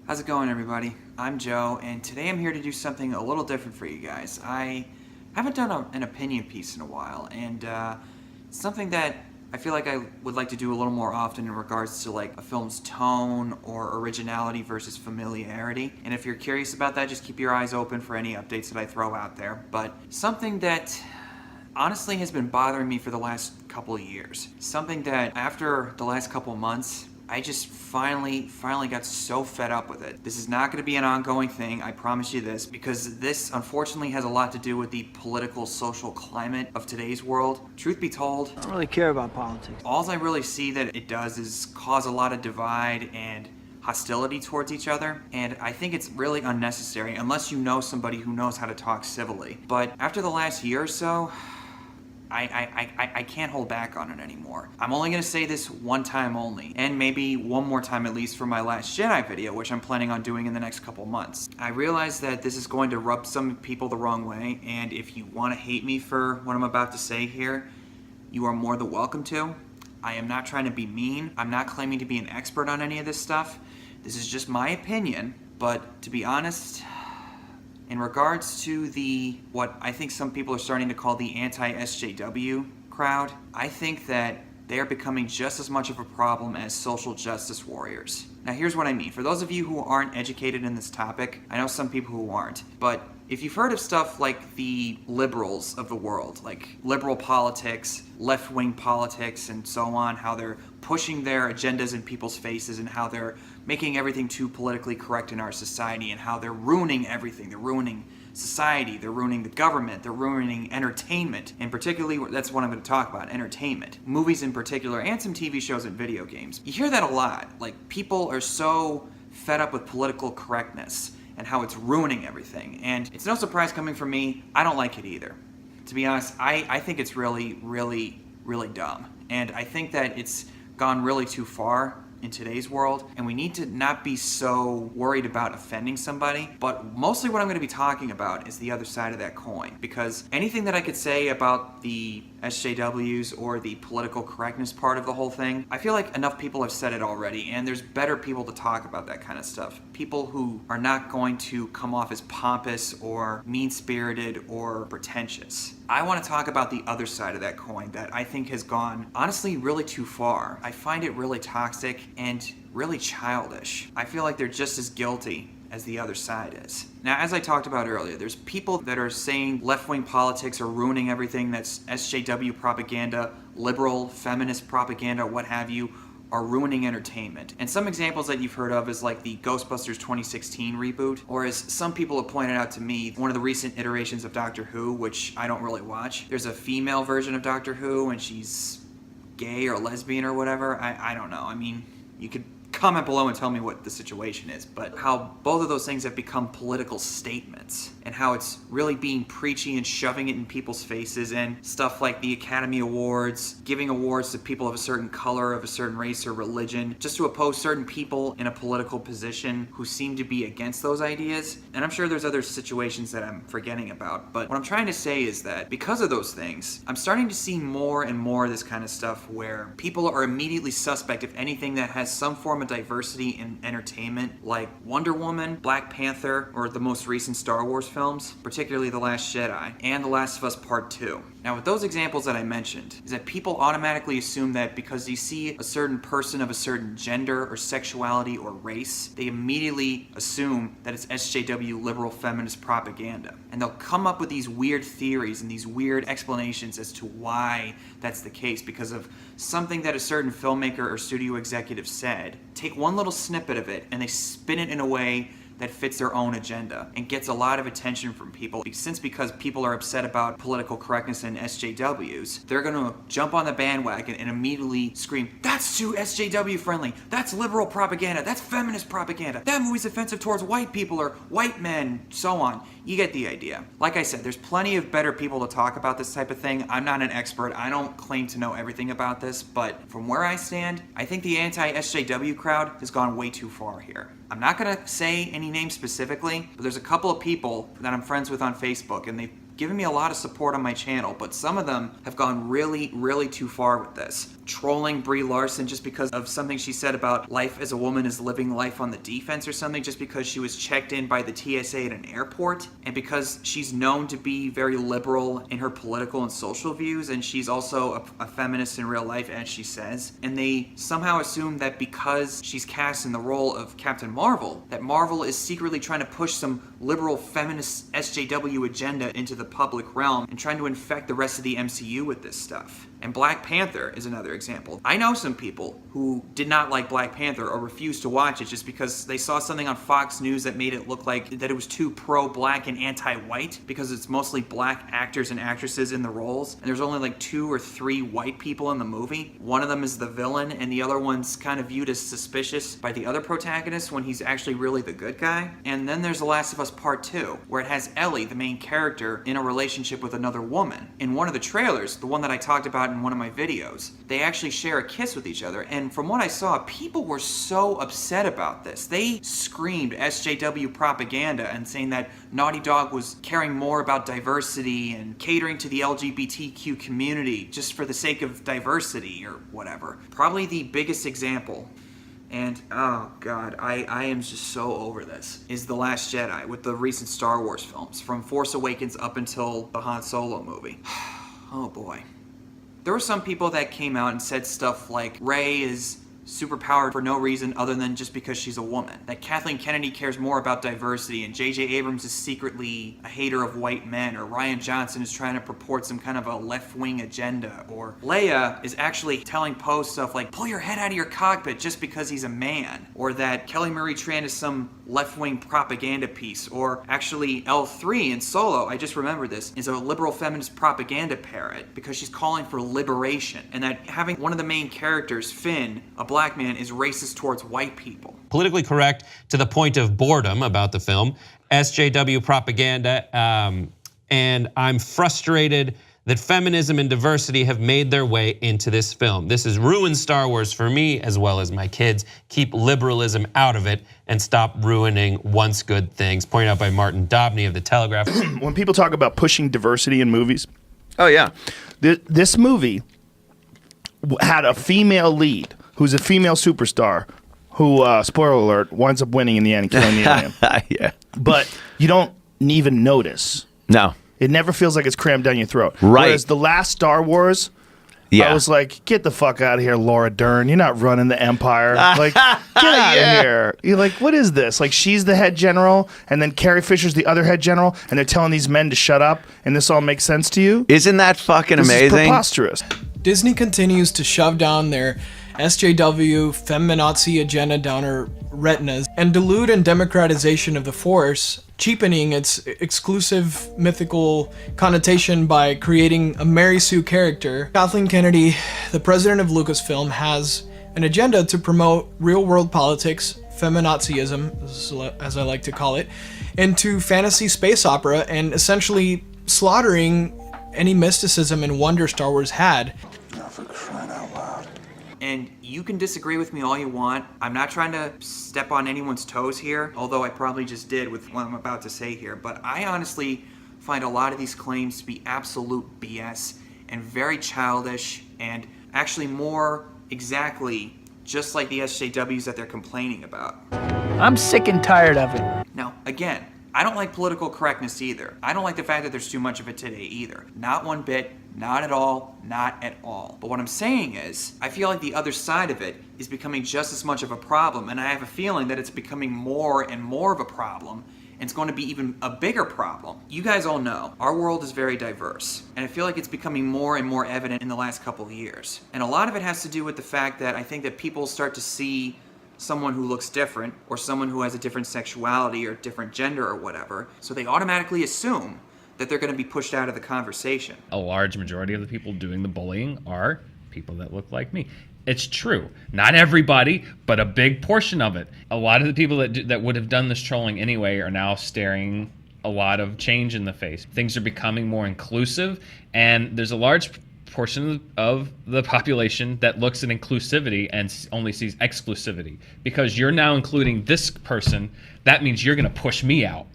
How's it going, everybody? I'm Joe, and today I'm here to do something a little different for you guys. I haven't done an opinion piece in a while, and it's something that I feel like I would like to do a little more often in regards to like a film's tone or originality versus familiarity. And if you're curious about that, just keep your eyes open for any updates that I throw out there. But something that honestly has been bothering me for the last couple of years. Something that after the last couple of months, I just finally got so fed up with it. This is not going to be an ongoing thing, I promise you this, because this unfortunately has a lot to do with the political, social climate of today's world. Truth be told, I don't really care about politics. all I really see that it does is cause a lot of divide and hostility towards each other, and I think it's really unnecessary unless you know somebody who knows how to talk civilly. But after the last year or so, I can't hold back on it anymore. I'm only going to say this one time only, and maybe one more time at least for my Last Jedi video, which I'm planning on doing in the next couple months. I realize that this is going to rub some people the wrong way, and if you want to hate me for what I'm about to say here, you are more than welcome to. I am not trying to be mean. I'm not claiming to be an expert on any of this stuff. This is just my opinion, but to be honest, in regards to what I think some people are starting to call the anti-SJW crowd, I think that they are becoming just as much of a problem as social justice warriors. Now here's what I mean. For those of you who aren't educated in this topic, I know some people who aren't, but if you've heard of stuff like the liberals of the world, like liberal politics, left-wing politics, and so on, how they're pushing their agendas in people's faces and how they're making everything too politically correct in our society and how they're ruining everything. They're ruining society, they're ruining the government, they're ruining entertainment, and particularly, that's what I'm going to talk about, entertainment. Movies in particular, and some TV shows and video games. You hear that a lot. Like, people are so fed up with political correctness and how it's ruining everything. And it's no surprise coming from me, I don't like it either. To be honest, I think it's really dumb. And I think that it's gone really too far in today's world, and we need to not be so worried about offending somebody, but mostly what I'm going to be talking about is the other side of that coin, because anything that I could say about the SJWs or the political correctness part of the whole thing, I feel like enough people have said it already, and there's better people to talk about that kind of stuff. People who are not going to come off as pompous or mean-spirited or pretentious. I want to talk about the other side of that coin that I think has gone, honestly, really too far. I find it really toxic and really childish. I feel like they're just as guilty as the other side is. Now, as I talked about earlier, there's people that are saying left-wing politics are ruining everything, that's SJW propaganda, liberal, feminist propaganda, what have you, are ruining entertainment. And some examples that you've heard of is like the Ghostbusters 2016 reboot, or as some people have pointed out to me, one of the recent iterations of Doctor Who, which I don't really watch. There's a female version of Doctor Who, and she's gay or lesbian or whatever. I don't know. I mean, you could comment below and tell me what the situation is, but how both of those things have become political statements and how it's really being preachy and shoving it in people's faces, and stuff like the Academy Awards, giving awards to people of a certain color, of a certain race or religion, just to oppose certain people in a political position who seem to be against those ideas. And I'm sure there's other situations that I'm forgetting about, but what I'm trying to say is that because of those things, I'm starting to see more and more of this kind of stuff where people are immediately suspect of anything that has some form of diversity in entertainment, like Wonder Woman, Black Panther, or the most recent Star Wars films, particularly The Last Jedi, and The Last of Us Part 2. Now, with those examples that I mentioned, is that people automatically assume that because you see a certain person of a certain gender or sexuality or race, they immediately assume that it's SJW liberal feminist propaganda. And they'll come up with these weird theories and these weird explanations as to why that's the case, because of something that a certain filmmaker or studio executive said. Take one little snippet of it and they spin it in a way that fits their own agenda and gets a lot of attention from people. Because people are upset about political correctness and SJWs, they're gonna jump on the bandwagon and immediately scream, "That's too SJW friendly, that's liberal propaganda, that's feminist propaganda, that movie's offensive towards white people or white men," so on. You get the idea. Like I said, there's plenty of better people to talk about this type of thing. I'm not an expert, I don't claim to know everything about this, but from where I stand, I think the anti-SJW crowd has gone way too far here. I'm not gonna say any names specifically, but there's a couple of people that I'm friends with on Facebook, and they've given me a lot of support on my channel, but some of them have gone really too far with this. trolling Brie Larson just because of something she said about life as a woman is living life on the defense or something, just because she was checked in by the TSA at an airport, and because she's known to be very liberal in her political and social views, and she's also a feminist in real life, as she says. And they somehow assume that because she's cast in the role of Captain Marvel, that Marvel is secretly trying to push some liberal feminist SJW agenda into the public realm and trying to infect the rest of the MCU with this stuff. And Black Panther is another example. I know some people who did not like Black Panther or refused to watch it just because they saw something on Fox News that made it look like that it was too pro-black and anti-white, because it's mostly black actors and actresses in the roles, and there's only like 2 or 3 white people in the movie. One of them is the villain, and the other one's kind of viewed as suspicious by the other protagonist when he's actually really the good guy. And then there's The Last of Us Part 2, where it has Ellie, the main character, in a relationship with another woman. In one of the trailers, the one that I talked about in one of my videos, they actually share a kiss with each other, and from what I saw, people were so upset about this. They screamed SJW propaganda and saying that Naughty Dog was caring more about diversity and catering to the LGBTQ community just for the sake of diversity or whatever. Probably the biggest example, and oh god, I am just so over this, is The Last Jedi with the recent Star Wars films, from Force Awakens up until the Han Solo movie. Oh boy. There were some people that came out and said stuff like Rey is superpowered for no reason other than just because she's a woman, that Kathleen Kennedy cares more about diversity, and J.J. Abrams is secretly a hater of white men, or Rian Johnson is trying to purport some kind of a left-wing agenda, or Leia is actually telling Poe stuff like, pull your head out of your cockpit just because he's a man, or that Kelly Marie Tran is some left-wing propaganda piece, or actually L3 in Solo, I just remembered this, is a liberal feminist propaganda parrot because she's calling for liberation, and that having one of the main characters, Finn, a black man, is racist towards white people. Politically correct to the point of boredom about the film, SJW propaganda, and I'm frustrated that feminism and diversity have made their way into this film. This has ruined Star Wars for me as well as my kids. Keep liberalism out of it and stop ruining once good things. Pointed out by Martin Dobney of The Telegraph. When people talk about pushing diversity in movies, Oh yeah. this movie had a female lead who's a female superstar who, spoiler alert, winds up winning in the end and killing the alien. Yeah. But you don't even notice. No. It never feels like it's crammed down your throat. Right. Whereas the last Star Wars, Yeah. I was like, get the fuck out of here, Laura Dern. You're not running the Empire. Like, get out of here. You're like, what is this? Like, she's the head general, and then Carrie Fisher's the other head general, and they're telling these men to shut up, and this all makes sense to you? Isn't that fucking This is amazing? preposterous. Disney continues to shove down their SJW feminazi agenda down our retinas and dilute and democratization of the Force, cheapening its exclusive mythical connotation by creating a Mary Sue character. Kathleen Kennedy, the president of Lucasfilm, has an agenda to promote real-world politics, feminazism, as I like to call it, into fantasy space opera and essentially slaughtering any mysticism and wonder Star Wars had. For crying out loud. And you can disagree with me all you want. I'm not trying to step on anyone's toes here, although I probably just did with what I'm about to say here. But I honestly find a lot of these claims to be absolute BS and very childish, and actually more exactly just like the SJWs that they're complaining about. I'm sick and tired of it. Now, again, I don't like political correctness either. I don't like the fact that there's too much of it today either. Not one bit, not at all, not at all. But what I'm saying is, I feel like the other side of it is becoming just as much of a problem, and I have a feeling that it's becoming more and more of a problem, and it's going to be even a bigger problem. You guys all know, our world is very diverse, and I feel like it's becoming more and more evident in the last couple of years. And a lot of it has to do with the fact that I think that people start to see someone who looks different, or someone who has a different sexuality or different gender or whatever, so they automatically assume that they're going to be pushed out of the conversation. A large majority of the people doing the bullying are people that look like me. It's true. Not everybody, but a big portion of it. A lot of the people that would have done this trolling anyway are now staring a lot of change in the face. Things are becoming more inclusive, and there's a large portion of the population that looks at inclusivity and only sees exclusivity. Because you're now including this person, that means you're going to push me out.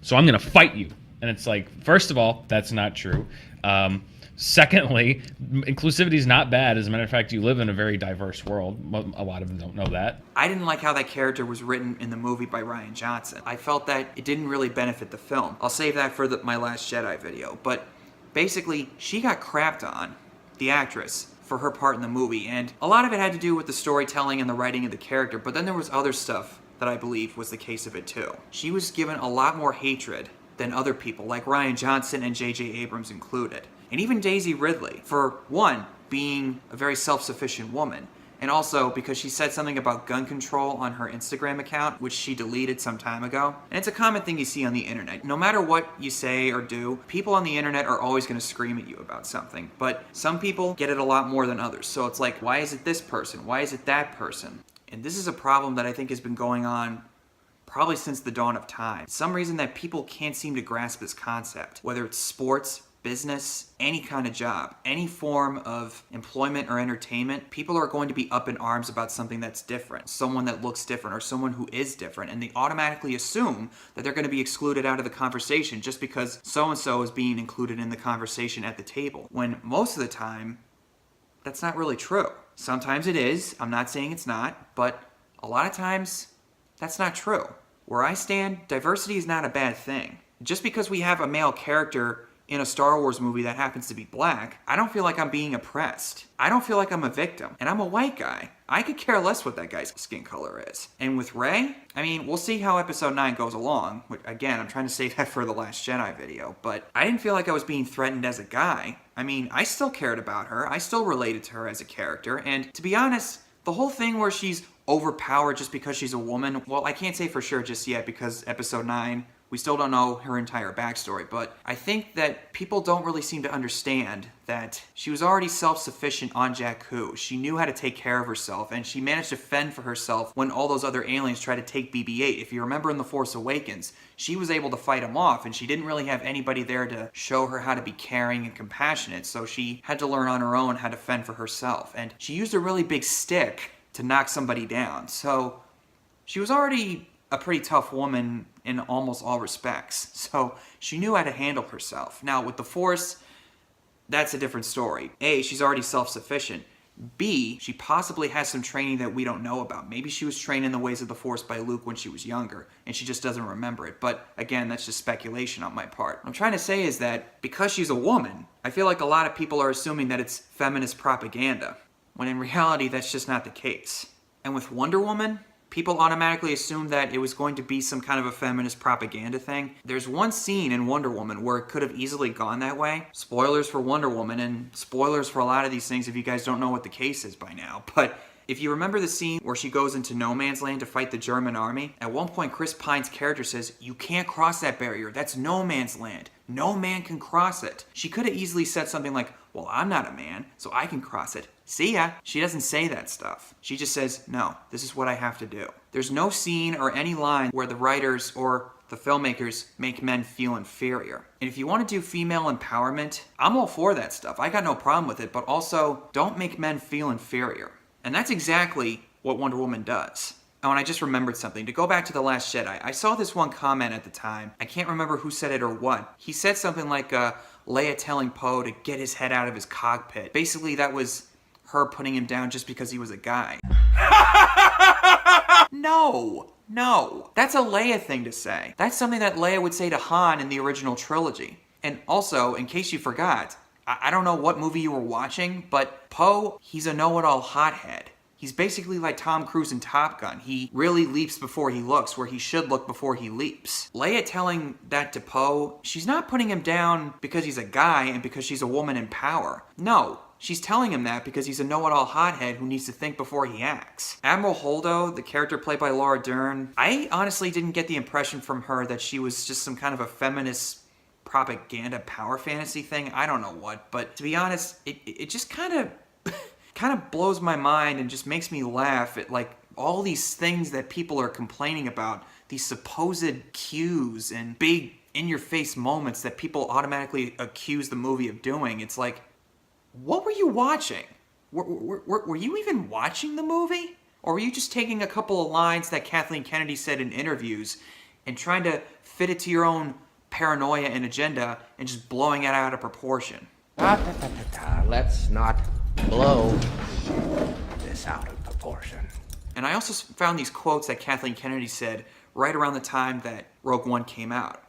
So I'm going to fight you. And it's like, first of all, that's not true. Secondly, inclusivity is not bad. As a matter of fact, you live in a very diverse world. A lot of them don't know that. I didn't like how that character was written in the movie by Rian Johnson. I felt that it didn't really benefit the film. I'll save that for my Last Jedi video. But basically, she got crapped on, the actress, for her part in the movie. And a lot of it had to do with the storytelling and the writing of the character. But then there was other stuff that I believe was the case of it too. She was given a lot more hatred than other people, like Rian Johnson and J.J. Abrams included. And even Daisy Ridley, for one, being a very self-sufficient woman, and also because she said something about gun control on her Instagram account, which she deleted some time ago. And it's a common thing you see on the internet. No matter what you say or do, people on the internet are always going to scream at you about something. But some people get it a lot more than others. So it's like, why is it this person? Why is it that person? And this is a problem that I think has been going on probably since the dawn of time. Some reason that people can't seem to grasp this concept, whether it's sports, business, any kind of job, any form of employment or entertainment, people are going to be up in arms about something that's different, someone that looks different or someone who is different, and they automatically assume that they're going to be excluded out of the conversation just because so-and-so is being included in the conversation at the table, when most of the time, that's not really true. Sometimes it is, I'm not saying it's not, but a lot of times, that's not true. Where I stand, diversity is not a bad thing. Just because we have a male character in a Star Wars movie that happens to be black, I don't feel like I'm being oppressed. I don't feel like I'm a victim. And I'm a white guy. I could care less what that guy's skin color is. And with Rey, I mean, we'll see how episode 9 goes along. Again, I'm trying to save that for the Last Jedi video. But I didn't feel like I was being threatened as a guy. I mean, I still cared about her. I still related to her as a character. And to be honest, the whole thing where she's overpowered just because she's a woman, well, I can't say for sure just yet because episode 9, we still don't know her entire backstory, but I think that people don't really seem to understand that she was already self-sufficient on Jakku. She knew how to take care of herself, and she managed to fend for herself when all those other aliens tried to take BB-8. If you remember in The Force Awakens, she was able to fight them off, and she didn't really have anybody there to show her how to be caring and compassionate, so she had to learn on her own how to fend for herself. And she used a really big stick to knock somebody down, so she was already a pretty tough woman in almost all respects. So she knew how to handle herself. Now with the Force, that's a different story. A, she's already self-sufficient. B, she possibly has some training that we don't know about. Maybe she was trained in the ways of the Force by Luke when she was younger, and she just doesn't remember it. But again, that's just speculation on my part. What I'm trying to say is that because she's a woman, I feel like a lot of people are assuming that it's feminist propaganda, when in reality, that's just not the case. And with Wonder Woman, people automatically assumed that it was going to be some kind of a feminist propaganda thing. There's one scene in Wonder Woman where it could have easily gone that way. Spoilers for Wonder Woman, and spoilers for a lot of these things if you guys don't know what the case is by now. But if you remember the scene where she goes into no man's land to fight the German army, at one point Chris Pine's character says, "You can't cross that barrier. That's no man's land. No man can cross it." She could have easily said something like, "Well, I'm not a man, so I can cross it. See ya." She doesn't say that stuff. She just says, "No, this is what I have to do." There's no scene or any line where the writers or the filmmakers make men feel inferior. And if you want to do female empowerment, I'm all for that stuff. I got no problem with it, but also don't make men feel inferior. And that's exactly what Wonder Woman does. Oh, and I just remembered something. To go back to The Last Jedi, I saw this one comment at the time. I can't remember who said it or what. He said something like Leia telling Poe to get his head out of his cockpit. Basically, that was her putting him down just because he was a guy. No. That's a Leia thing to say. That's something that Leia would say to Han in the original trilogy. And also, in case you forgot, I don't know what movie you were watching, but Poe, he's a know-it-all hothead. He's basically like Tom Cruise in Top Gun. He really leaps before he looks, where he should look before he leaps. Leia telling that to Poe, she's not putting him down because he's a guy and because she's a woman in power. No, she's telling him that because he's a know-it-all hothead who needs to think before he acts. Admiral Holdo, the character played by Laura Dern, I honestly didn't get the impression from her that she was just some kind of a feminist propaganda power fantasy thing. I don't know what, but to be honest, it just kind of blows my mind and just makes me laugh at like all these things that people are complaining about, these supposed cues and big in-your-face moments that people automatically accuse the movie of doing. It's like, what were you watching? Were you even watching the movie? Or were you just taking a couple of lines that Kathleen Kennedy said in interviews and trying to fit it to your own paranoia and agenda and just blowing it out of proportion? Let's not blow this out of proportion. And I also found these quotes that Kathleen Kennedy said right around the time that Rogue One came out.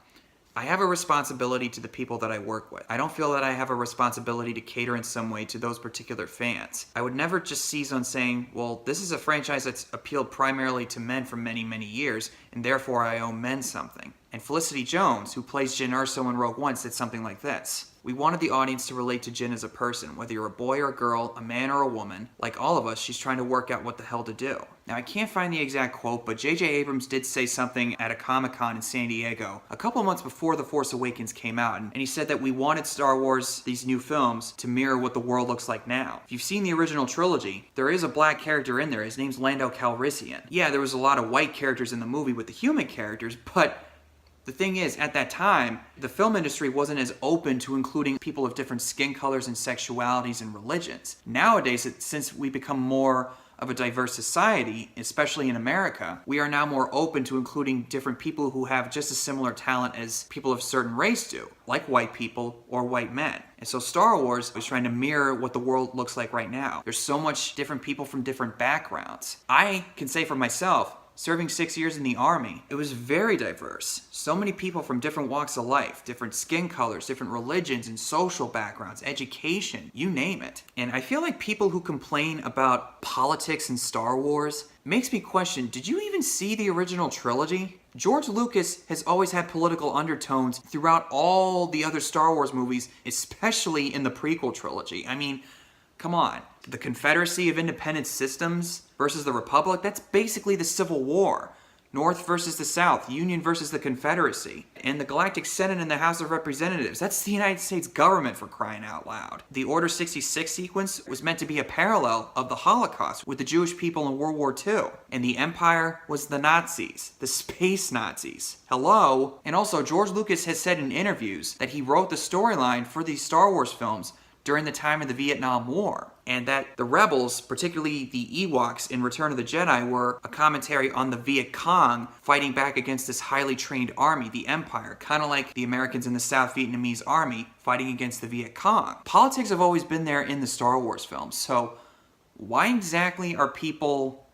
I have a responsibility to the people that I work with. I don't feel that I have a responsibility to cater in some way to those particular fans. I would never just seize on saying, well, this is a franchise that's appealed primarily to men for many, many years, and therefore I owe men something. And Felicity Jones, who plays Jyn Erso in Rogue One, said something like this. We wanted the audience to relate to Jyn as a person, whether you're a boy or a girl, a man or a woman. Like all of us, she's trying to work out what the hell to do. Now, I can't find the exact quote, but J.J. Abrams did say something at a Comic-Con in San Diego a couple months before The Force Awakens came out, and he said that we wanted Star Wars, these new films, to mirror what the world looks like now. If you've seen the original trilogy, there is a black character in there. His name's Lando Calrissian. Yeah, there was a lot of white characters in the movie with the human characters, but the thing is, at that time, the film industry wasn't as open to including people of different skin colors and sexualities and religions. Nowadays, since we become more of a diverse society, especially in America, we are now more open to including different people who have just as similar talent as people of certain race do, like white people or white men. And so Star Wars is trying to mirror what the world looks like right now. There's so much different people from different backgrounds. I can say for myself, serving 6 years in the Army, it was very diverse. So many people from different walks of life, different skin colors, different religions and social backgrounds, education, you name it. And I feel like people who complain about politics in Star Wars makes me question, did you even see the original trilogy? George Lucas has always had political undertones throughout all the other Star Wars movies, especially in the prequel trilogy. I mean, come on. The Confederacy of Independent Systems versus the Republic, that's basically the Civil War. North versus the South, Union versus the Confederacy. And the Galactic Senate and the House of Representatives, that's the United States government, for crying out loud. The Order 66 sequence was meant to be a parallel of the Holocaust with the Jewish people in World War II. And the Empire was the Nazis, the space Nazis. Hello? And also, George Lucas has said in interviews that he wrote the storyline for these Star Wars films during the time of the Vietnam War, and that the rebels, particularly the Ewoks in Return of the Jedi, were a commentary on the Viet Cong fighting back against this highly trained army, the Empire, kind of like the Americans in the South Vietnamese army fighting against the Viet Cong. Politics have always been there in the Star Wars films, so why exactly are people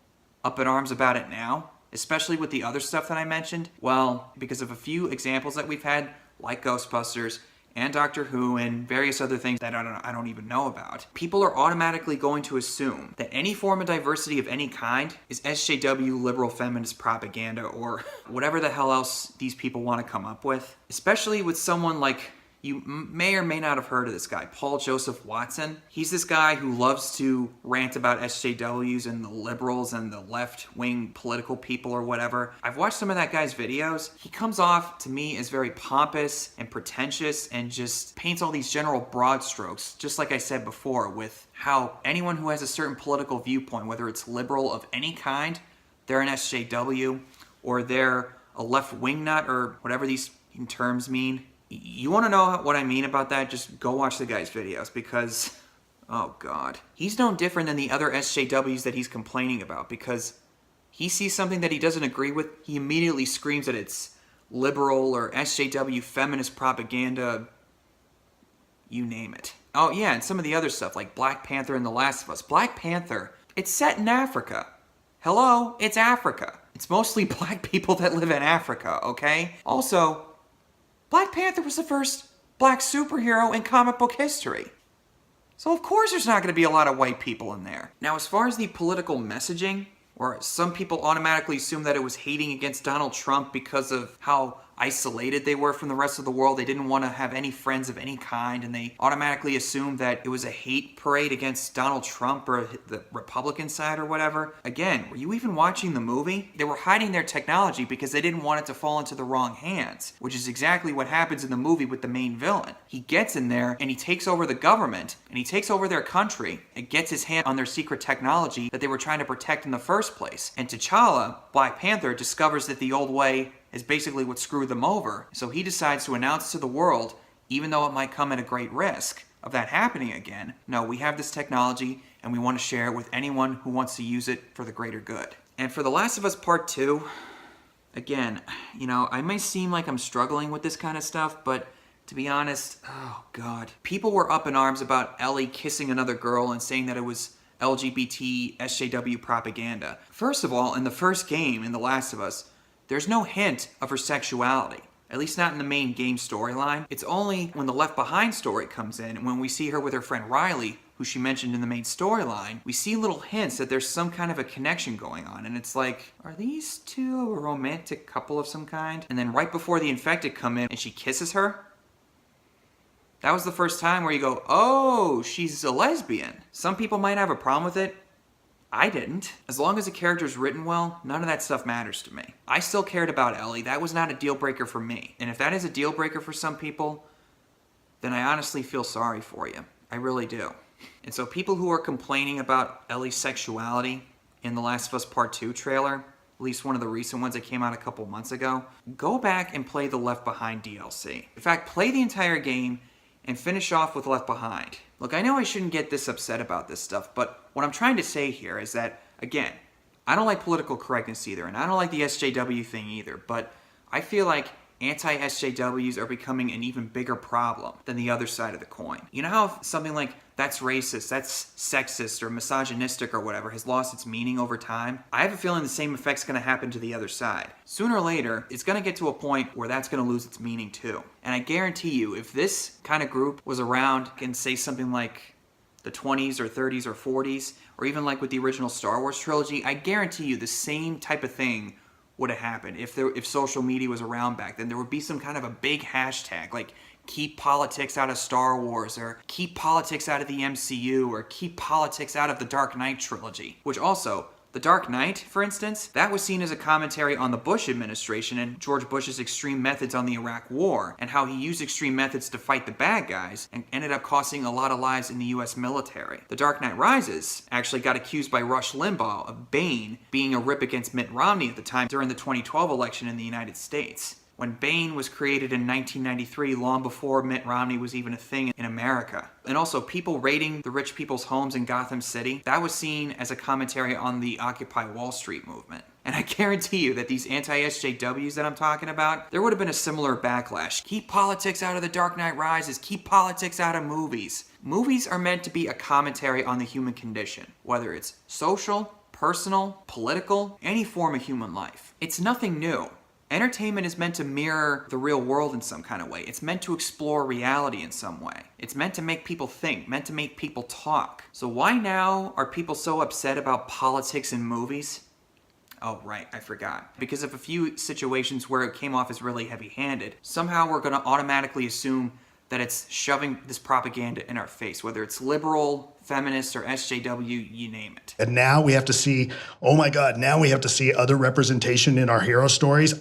up in arms about it now, especially with the other stuff that I mentioned? Well, because of a few examples that we've had, like Ghostbusters, and Doctor Who, and various other things that I don't even know about. People are automatically going to assume that any form of diversity of any kind is SJW liberal feminist propaganda, or whatever the hell else these people want to come up with. Especially with someone like, you may or may not have heard of this guy, Paul Joseph Watson. He's this guy who loves to rant about SJWs and the liberals and the left-wing political people or whatever. I've watched some of that guy's videos. He comes off to me as very pompous and pretentious and just paints all these general broad strokes, just like I said before, with how anyone who has a certain political viewpoint, whether it's liberal of any kind, they're an SJW, or they're a left-wing nut, or whatever these terms mean. You want to know what I mean about that? Just go watch the guy's videos, because, oh God. He's no different than the other SJWs that he's complaining about, because he sees something that he doesn't agree with, he immediately screams that it's liberal or SJW feminist propaganda, you name it. Oh yeah, and some of the other stuff, like Black Panther and The Last of Us. Black Panther, it's set in Africa. Hello, it's Africa. It's mostly black people that live in Africa, okay? Also, Black Panther was the first black superhero in comic book history. So of course there's not going to be a lot of white people in there. Now, as far as the political messaging, or some people automatically assume that it was hating against Donald Trump because of how isolated they were from the rest of the world. They didn't want to have any friends of any kind, and they automatically assumed that it was a hate parade against Donald Trump or the Republican side or whatever. Again, were you even watching the movie? They were hiding their technology because they didn't want it to fall into the wrong hands, which is exactly what happens in the movie with the main villain. He gets in there and he takes over the government and he takes over their country and gets his hand on their secret technology that they were trying to protect in the first place. And T'Challa, Black Panther, discovers that the old way is basically what screwed them over. So he decides to announce to the world, even though it might come at a great risk of that happening again, no, we have this technology and we want to share it with anyone who wants to use it for the greater good. And for The Last of Us Part 2, again, I may seem like I'm struggling with this kind of stuff, but To be honest, oh god. People were up in arms about Ellie kissing another girl and saying that it was LGBT SJW propaganda. First of all, in the first game, in The Last of Us, there's no hint of her sexuality. At least not in the main game storyline. It's only when the Left Behind story comes in, and when we see her with her friend Riley, who she mentioned in the main storyline, we see little hints that there's some kind of a connection going on. And it's like, are these two a romantic couple of some kind? And then right before the infected come in and she kisses her, that was the first time where you go, oh, she's a lesbian. Some people might have a problem with it. I didn't. As long as the character's written well, none of that stuff matters to me. I still cared about Ellie. That was not a deal breaker for me. And if that is a deal breaker for some people, then I honestly feel sorry for you. I really do. And so people who are complaining about Ellie's sexuality in The Last of Us Part 2 trailer, at least one of the recent ones that came out a couple months ago, go back and play the Left Behind DLC. In fact, play the entire game and finish off with Left Behind. Look, I know I shouldn't get this upset about this stuff, but what I'm trying to say here is that, again, I don't like political correctness either, and I don't like the SJW thing either, but I feel like anti-SJWs are becoming an even bigger problem than the other side of the coin. You know how something like that's racist, that's sexist, or misogynistic or whatever has lost its meaning over time? I have a feeling the same effect's going to happen to the other side. Sooner or later, it's going to get to a point where that's going to lose its meaning too. And I guarantee you, if this kind of group was around in, say, something like the 20s or 30s or 40s, or even like with the original Star Wars trilogy, I guarantee you the same type of thing would have happened. If social media was around back then, there would be some kind of a big hashtag like keep politics out of Star Wars, or keep politics out of the MCU, or keep politics out of the Dark Knight trilogy. Which also, The Dark Knight, for instance, that was seen as a commentary on the Bush administration and George Bush's extreme methods on the Iraq War, and how he used extreme methods to fight the bad guys and ended up costing a lot of lives in the US military. The Dark Knight Rises actually got accused by Rush Limbaugh of Bane being a rip against Mitt Romney at the time during the 2012 election in the United States, when Bane was created in 1993, long before Mitt Romney was even a thing in America. And also, people raiding the rich people's homes in Gotham City, that was seen as a commentary on the Occupy Wall Street movement. And I guarantee you that these anti-SJWs that I'm talking about, there would have been a similar backlash. Keep politics out of The Dark Knight Rises, keep politics out of movies. Movies are meant to be a commentary on the human condition, whether it's social, personal, political, any form of human life. It's nothing new. Entertainment is meant to mirror the real world in some kind of way. It's meant to explore reality in some way. It's meant to make people think, meant to make people talk. So why now are people so upset about politics in movies? Oh, right, I forgot. Because of a few situations where it came off as really heavy-handed, somehow we're going to automatically assume that it's shoving this propaganda in our face, whether it's liberal, feminist, or SJW, you name it. And now we have to see, oh my God, now we have to see other representation in our hero stories.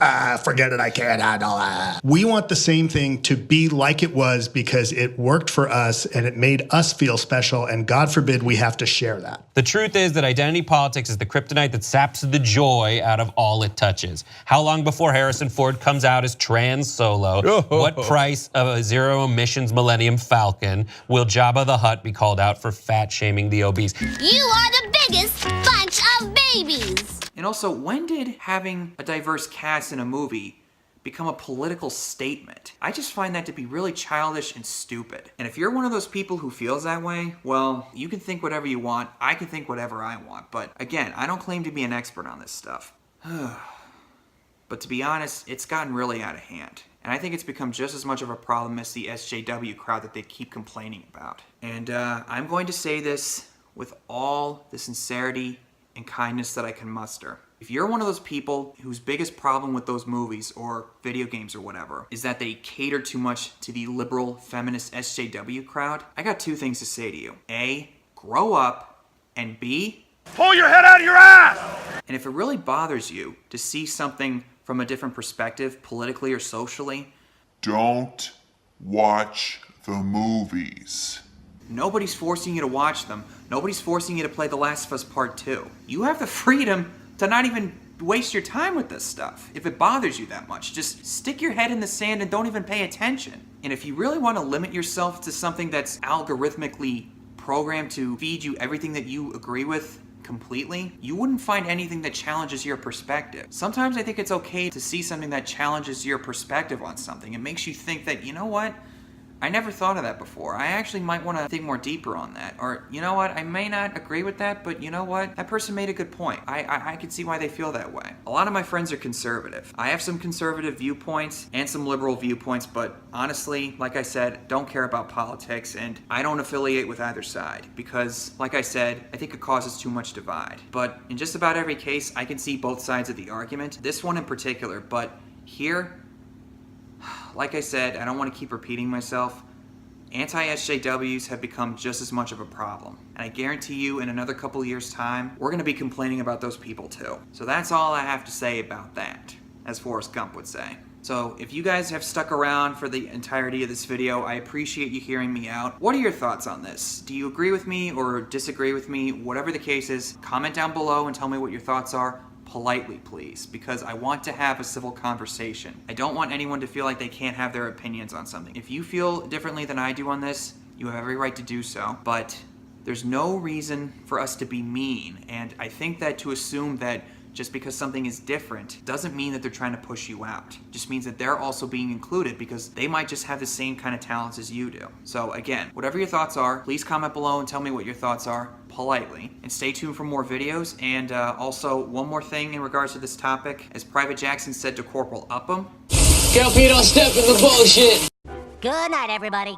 Forget it, I can't handle it. We want the same thing to be like it was because it worked for us and it made us feel special, and God forbid we have to share that. The truth is that identity politics is the kryptonite that saps the joy out of all it touches. How long before Harrison Ford comes out as trans Solo? What price of a zero-emissions Millennium Falcon will Jabba the Hutt be called out for fat-shaming the obese? You are the biggest bunch of babies! And also, when did having a diverse cast in a movie become a political statement? I just find that to be really childish and stupid. And if you're one of those people who feels that way, well, you can think whatever you want, I can think whatever I want. But again, I don't claim to be an expert on this stuff. But to be honest, it's gotten really out of hand. And I think it's become just as much of a problem as the SJW crowd that they keep complaining about. And I'm going to say this with all the sincerity and kindness that I can muster. If you're one of those people whose biggest problem with those movies or video games or whatever is that they cater too much to the liberal feminist SJW crowd, I got two things to say to you. A, grow up, and B, Pull your head out of your ass! And if it really bothers you to see something from a different perspective, politically or socially, Don't watch the movies. nobody's forcing you to watch them. Nobody's forcing you to play The Last of Us Part 2. You have the freedom to not even waste your time with this stuff. If it bothers you that much, just stick your head in the sand and don't even pay attention. And if you really want to limit yourself to something that's algorithmically programmed to feed you everything that you agree with completely, you wouldn't find anything that challenges your perspective. Sometimes I think it's okay to see something that challenges your perspective on something. It makes you think that, you know what? I never thought of that before. I actually might want to think more deeper on that. Or, you know what, I may not agree with that, but you know what? That person made a good point. I can see why they feel that way. A lot of my friends are conservative. I have some conservative viewpoints and some liberal viewpoints, but honestly, like I said, don't care about politics, and I don't affiliate with either side because, like I said, I think it causes too much divide. But in just about every case, I can see both sides of the argument. This one in particular, but here, like I said, I don't want to keep repeating myself. Anti-SJWs have become just as much of a problem. And I guarantee you in another couple years' time, we're going to be complaining about those people too. So that's all I have to say about that, as Forrest Gump would say. So if you guys have stuck around for the entirety of this video, I appreciate you hearing me out. What are your thoughts on this? Do you agree with me or disagree with me? Whatever the case is, comment down below and tell me what your thoughts are. Politely, please, because I want to have a civil conversation. I don't want anyone to feel like they can't have their opinions on something. If you feel differently than I do on this, you have every right to do so, but there's no reason for us to be mean, and I think that to assume that just because something is different doesn't mean that they're trying to push you out. It just means that they're also being included because they might just have the same kind of talents as you do. So again, whatever your thoughts are, please comment below and tell me what your thoughts are politely. And stay tuned for more videos. And also, one more thing in regards to this topic. As Private Jackson said to Corporal Upham, Cal P, don't step in the bullshit. Good night, everybody.